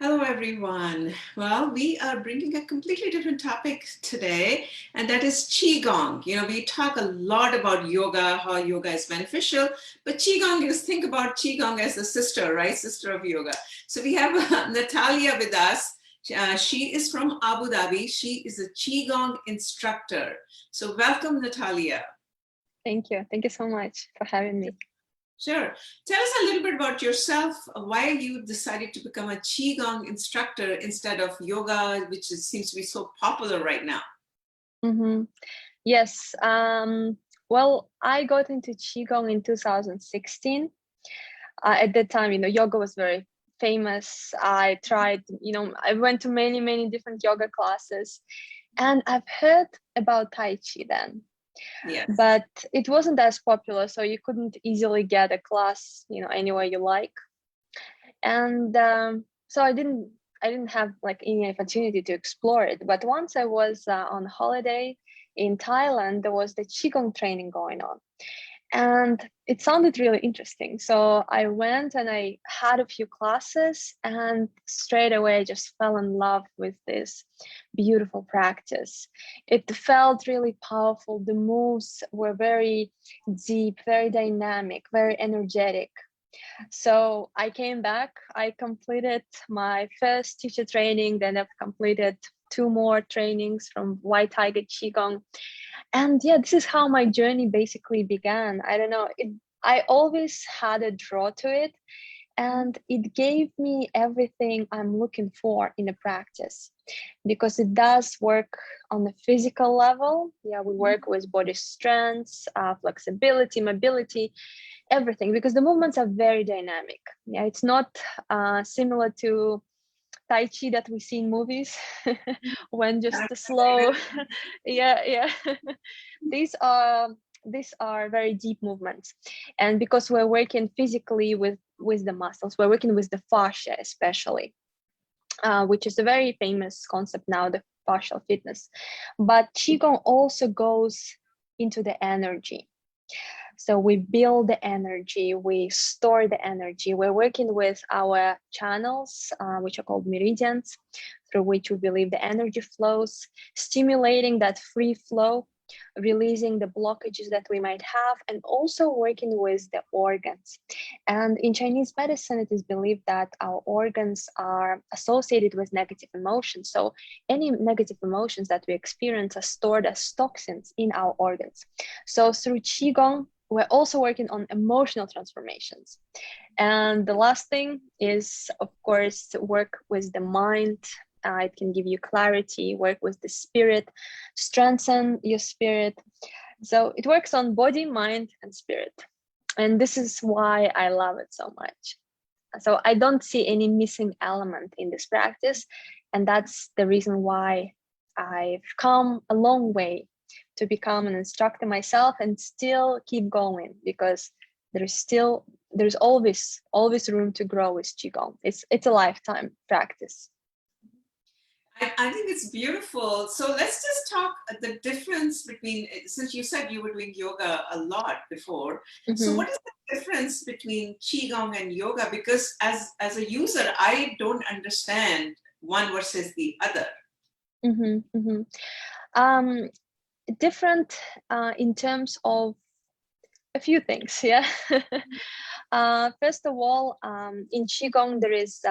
Hello, everyone. Well, we are bringing a completely different topic today, and that is Qigong. We talk a lot about yoga, how yoga is beneficial, but Qigong is, think about Qigong as the sister, right? Sister of yoga. So we have Natalia with us. She is from Abu Dhabi. She is a Qigong instructor. So welcome, Natalia. Thank you. Thank you so much for having me. Sure. Tell us a little bit about yourself, why you decided to become a Qigong instructor instead of yoga, which seems to be so popular right now. Mm-hmm. Yes. Well, I got into Qigong in 2016. At that time, yoga was very famous. I tried, I went to many different yoga classes, and I've heard about Tai Chi then. Yes. But it wasn't as popular, so you couldn't easily get a class, anywhere you like. And so I didn't have like any opportunity to explore it. But once I was on holiday in Thailand, there was the Qigong training going on, and it sounded really interesting. So I went and I had a few classes, and straight away I just fell in love with this beautiful practice. It felt really powerful. The moves were very deep, very dynamic, very energetic. So I came back, I completed my first teacher training, then I've completed 2 more trainings from White Tiger Qigong. And yeah, this is how my journey basically began. I don't know, I always had a draw to it, and it gave me everything I'm looking for in a practice, because it does work on the physical level. Yeah, we work with body strength, flexibility, mobility, everything, because the movements are very dynamic. Yeah, it's not similar to Tai Chi that we see in movies when just the slow. yeah. these are very deep movements, and because we're working physically with the muscles, we're working with the fascia especially, which is a very famous concept now, the fascial fitness. But Qigong also goes into the energy. So we build the energy, we store the energy. We're working with our channels, which are called meridians, through which we believe the energy flows, stimulating that free flow, releasing the blockages that we might have, and also working with the organs. And in Chinese medicine, it is believed that our organs are associated with negative emotions. So any negative emotions that we experience are stored as toxins in our organs. So through Qigong, we're also working on emotional transformations. And the last thing is, of course, work with the mind. It can give you clarity, work with the spirit, strengthen your spirit. So it works on body, mind, and spirit. And this is why I love it so much. So I don't see any missing element in this practice. And that's the reason why I've come a long way to become an instructor myself and still keep going, because there's always room to grow with Qigong. It's a lifetime practice. I think it's beautiful. So let's just talk the difference between, since you said you were doing yoga a lot before. Mm-hmm. So what is the difference between Qigong and yoga? Because as a user, I don't understand one versus the other. Mm-hmm, mm-hmm. Different in terms of a few things, yeah. First of all, in Qigong, there is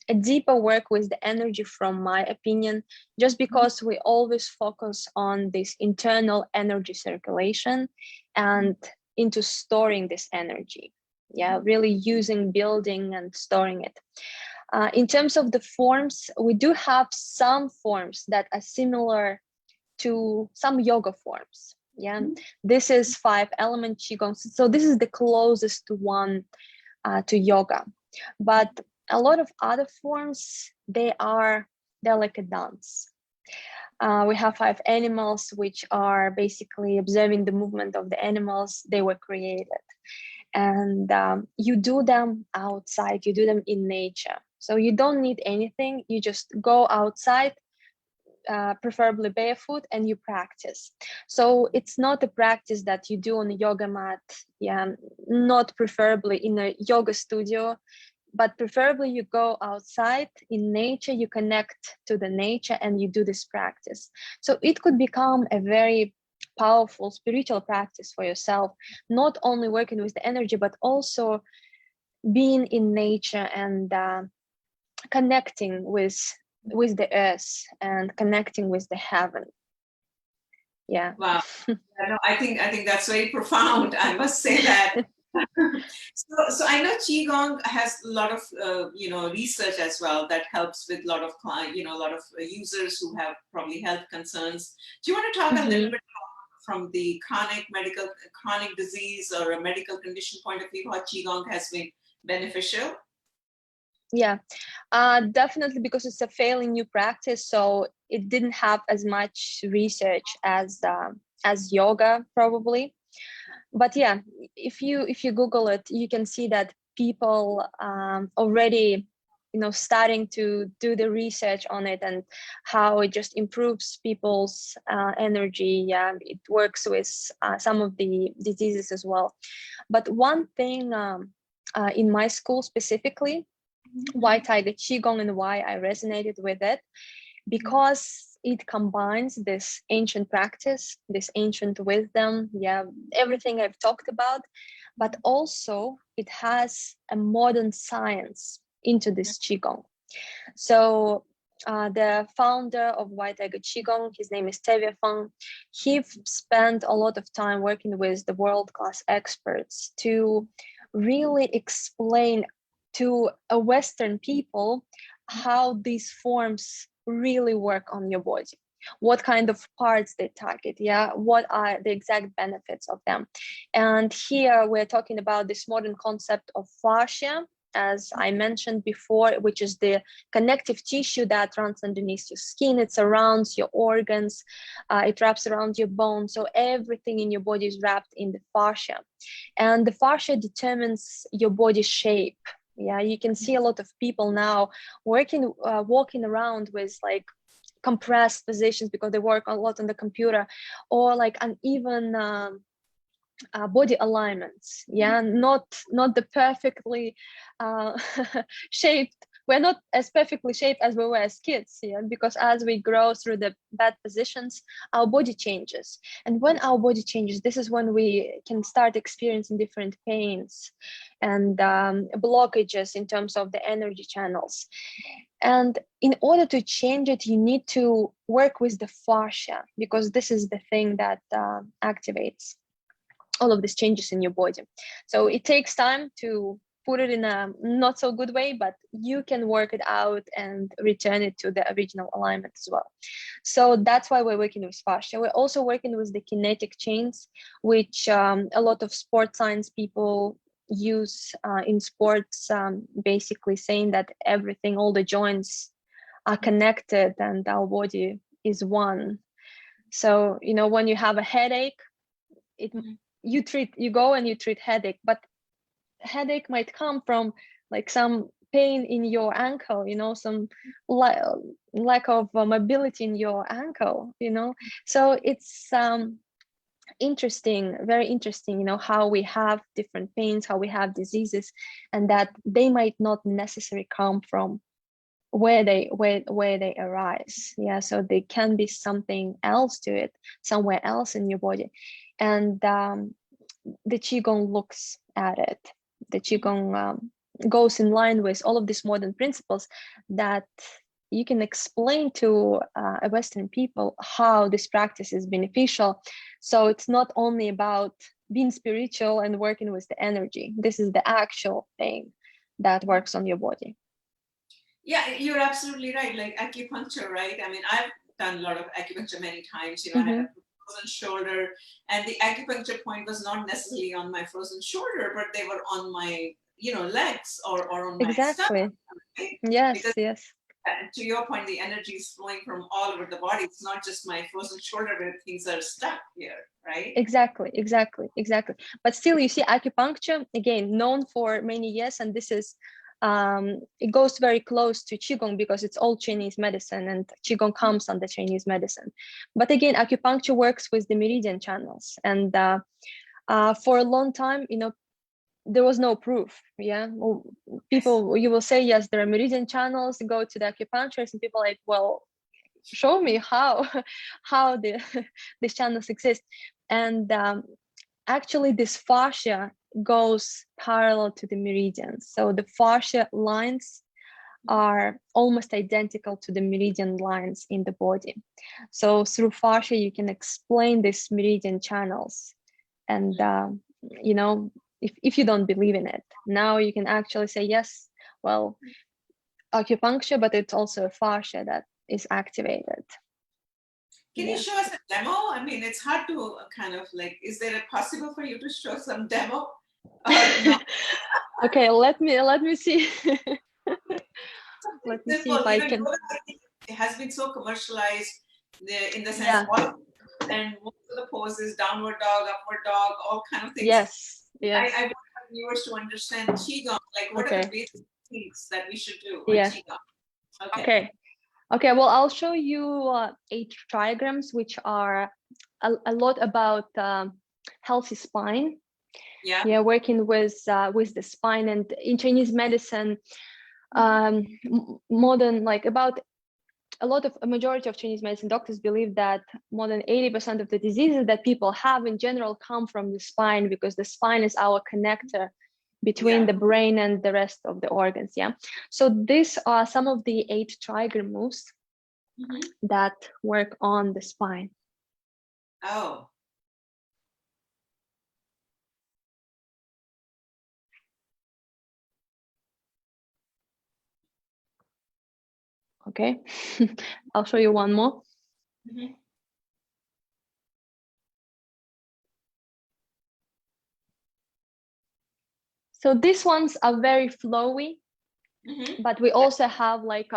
a deeper work with the energy, from my opinion, just because we always focus on this internal energy circulation and into storing this energy. Yeah, really using, building, and storing it. In terms of the forms, we do have some forms that are similar to some yoga forms. Yeah, this is 5-element Qigong. So this is the closest one to yoga. But a lot of other forms, they're like a dance. We have 5 animals, which are basically observing the movement of the animals. They were created. And you do them outside, you do them in nature. So you don't need anything. You just go outside, preferably barefoot, and you practice. So it's not a practice that you do on a yoga mat, yeah, not preferably in a yoga studio. but preferably you go outside in nature, you connect to the nature and you do this practice. So it could become a very powerful spiritual practice for yourself, not only working with the energy, but also being in nature and connecting with the earth and connecting with the heaven. Yeah. Wow. I think that's very profound. I must say that. So I know Qigong has a lot of research as well that helps with a lot of a lot of users who have probably health concerns. Do you want to talk a little bit from the chronic disease or a medical condition point of view how Qigong has been beneficial? Yeah, definitely, because it's a fairly new practice, so it didn't have as much research as yoga probably. But yeah, if you Google it, you can see that people already starting to do the research on it and how it just improves people's energy. Yeah, it works with some of the diseases as well. But one thing in my school specifically, why Tiger Qigong and why I resonated with it, because it combines this ancient practice, this ancient wisdom, everything I've talked about, but also it has a modern science into this Qigong. So the founder of White Tiger Qigong, his name is Tevye Feng, he spent a lot of time working with the world-class experts to really explain to a Western people how these forms really work on your body, what kind of parts they target, what are the exact benefits of them. And here we're talking about this modern concept of fascia, as I mentioned before, which is the connective tissue that runs underneath your skin. It surrounds your organs, it wraps around your bones. So everything in your body is wrapped in the fascia. And the fascia determines your body shape. Yeah, you can see a lot of people now walking around with like compressed positions because they work a lot on the computer, or like uneven body alignments. Yeah, not the perfectly shaped. We're not as perfectly shaped as we were as kids, because as we grow through the bad positions, our body changes. And when our body changes, this is when we can start experiencing different pains and blockages in terms of the energy channels. And in order to change it, you need to work with the fascia, because this is the thing that activates all of these changes in your body. So it takes time to put it in a not so good way, but you can work it out and return it to the original alignment as well. So that's why we're working with fascia. We're also working with the kinetic chains, which a lot of sports science people use in sports, basically saying that everything, all the joints are connected and our body is one. So, when you have a headache, you go and you treat headache, but headache might come from like some pain in your ankle, some lack of mobility in your ankle, so it's interesting, very interesting, how we have different pains, how we have diseases, and that they might not necessarily come from where they arise. So there can be something else to it, somewhere else in your body. And the Qigong looks at it. The Qigong goes in line with all of these modern principles that you can explain to a Western people how this practice is beneficial. So it's not only about being spiritual and working with the energy. This is the actual thing that works on your body. Yeah, you're absolutely right. Like acupuncture, right? I mean, I've done a lot of acupuncture many times. I had a frozen shoulder, and the acupuncture point was not necessarily on my frozen shoulder, but they were on my, legs or on my stomach. Right? Yes, because, yes. To your point, the energy is flowing from all over the body. It's not just my frozen shoulder where things are stuck here, right? Exactly. But still, you see, acupuncture, again, known for many years, and this is it goes very close to Qigong because it's all Chinese medicine, and Qigong comes under Chinese medicine. But again, acupuncture works with the meridian channels, and for a long time, there was no proof. Yeah, well, people, you will say, yes, there are meridian channels, go to the acupuncturist, and people are like, well, show me how how these channels exist. And actually this fascia goes parallel to the meridians, so the fascia lines are almost identical to the meridian lines in the body. So through fascia you can explain these meridian channels. And you know, if you don't believe in it, now you can actually say, yes, well, acupuncture, but it's also a fascia that is activated. Can you show us a demo? I mean, it's hard to kind of like, is there a possible for you to show some demo? No? Okay, let me see. Let me see Simple. if I can. Yoga, I think, it has been so commercialized in the sense, Yeah. and most of the poses, downward dog, upward dog, all kind of things. Yes. Yes. I want our viewers to understand Qigong, like what are the basic things that we should do with Qigong? Okay. Okay, well, I'll show you 8 trigrams, which are a lot about healthy spine. Yeah, working with the spine. And in Chinese medicine, modern, like about a majority of Chinese medicine doctors believe that more than 80% of the diseases that people have in general come from the spine, because the spine is our connector between the brain and the rest of the organs. Yeah. So these are some of the 8 trigram moves that work on the spine. Oh. Okay. I'll show you one more. So these ones are very flowy, but we also have like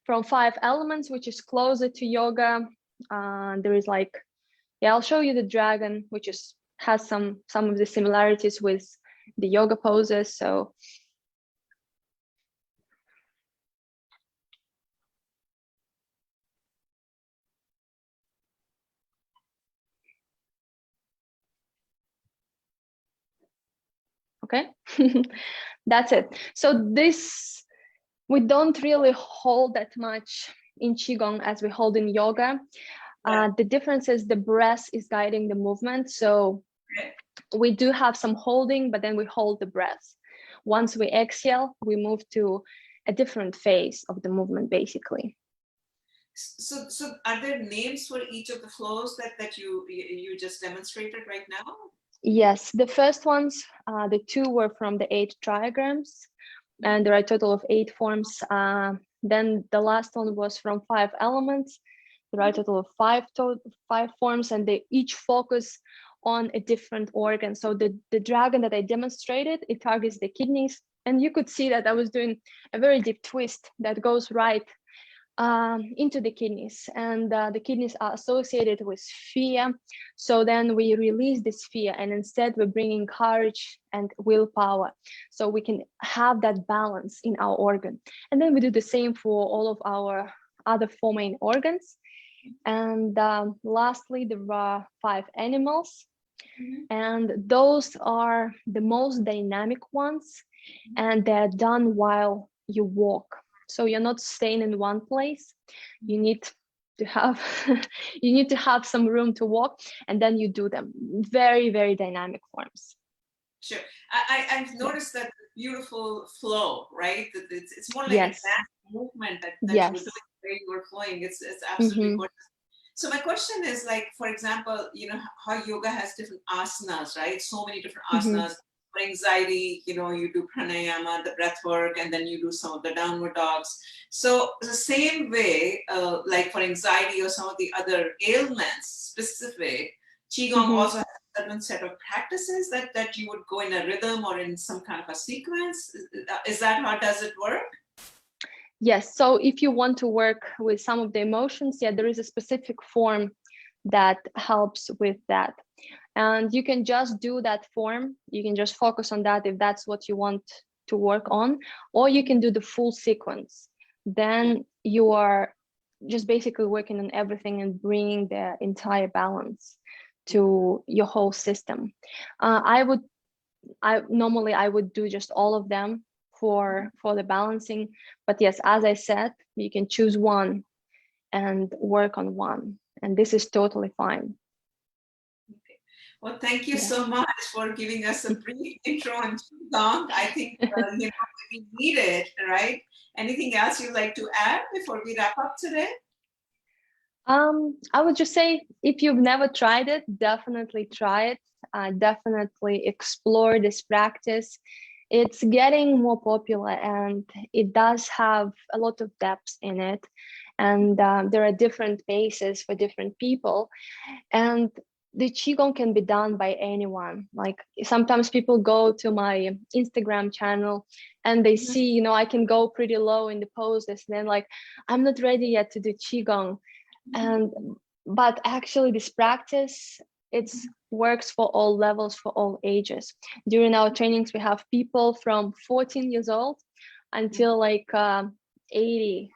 from 5 elements, which is closer to yoga. There is like, I'll show you the dragon, which has some of the similarities with the yoga poses. So okay, that's it. So this, we don't really hold that much in Qigong as we hold in yoga. The difference is the breath is guiding the movement. So we do have some holding, but then we hold the breath. Once we exhale, we move to a different phase of the movement, basically. So are there names for each of the flows that you just demonstrated right now? Yes, the first ones, the 2 were from the 8 trigrams, and there are a total of 8 forms. Then the last one was from 5 elements. There are a total of 5 forms, and they each focus on a different organ. So the dragon that I demonstrated, it targets the kidneys, and you could see that I was doing a very deep twist that goes right into the kidneys, and the kidneys are associated with fear. So then we release this fear, and instead we're bringing courage and willpower, so we can have that balance in our organ. And then we do the same for all of our other 4 main organs. And lastly, there are 5 animals, and those are the most dynamic ones, and they're done while you walk. So you're not staying in one place. You need to have you need to have some room to walk, and then you do them. Very, very dynamic forms. Sure. I've noticed that beautiful flow, right? It's more like Yes. a dance movement that Yes. you were doing the way you were flowing. It's absolutely gorgeous. So my question is, like, for example, you know how yoga has different asanas, right? So many different asanas. For anxiety, you know, you do pranayama, the breath work, and then you do some of the downward dogs. So the same way, like for anxiety or some of the other ailments specific, Qigong also has a certain set of practices that you would go in a rhythm or in some kind of a sequence. Is that how does it work? Yes. So if you want to work with some of the emotions, there is a specific form that helps with that. And you can just do that form. You can just focus on that if that's what you want to work on, or you can do the full sequence. Then you are just basically working on everything and bringing the entire balance to your whole system. I would I normally I would do just all of them for the balancing. But yes, as I said, you can choose one and work on one, and this is totally fine. Well, thank you so much for giving us a brief intro on Qigong. I think we need it, right? Anything else you'd like to add before we wrap up today? I would just say, if you've never tried it, definitely try it. Definitely explore this practice. It's getting more popular, and it does have a lot of depth in it. And there are different paces for different people. And the Qigong can be done by anyone. Like sometimes people go to my Instagram channel and they see, you know, I can go pretty low in the poses. And then like, I'm not ready yet to do Qigong. But actually this practice, it's works for all levels, for all ages. During our trainings, we have people from 14 years old until like 80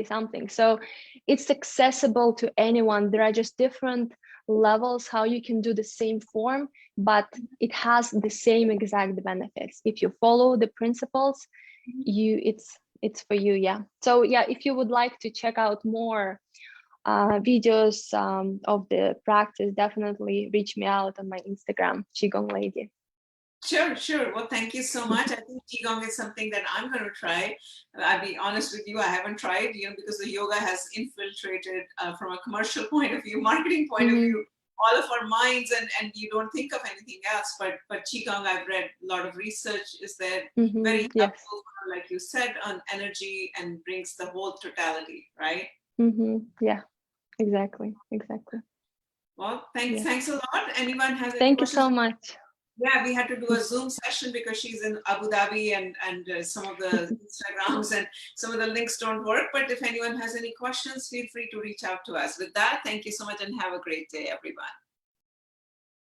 something. So it's accessible to anyone. There are just different levels how you can do the same form, but it has the same exact benefits. If you follow the principles, it's for you. Yeah. So yeah, if you would like to check out more videos of the practice, definitely reach me out on my Instagram, Qigong Lady. Sure, sure. Well, thank you so much. I think Qigong is something that I'm going to try. I'll be honest with you, I haven't tried, because the yoga has infiltrated from a commercial point of view, marketing point of view, all of our minds, and you don't think of anything else. But Qigong, I've read a lot of research, is there very helpful, like you said, on energy and brings the whole totality, right? Yeah, exactly. Well, thanks a lot. Anyone has any Thank questions? You so much. Yeah, we had to do a Zoom session because she's in Abu Dhabi, and some of the Instagrams and some of the links don't work. But if anyone has any questions, feel free to reach out to us. With that, thank you so much and have a great day, everyone.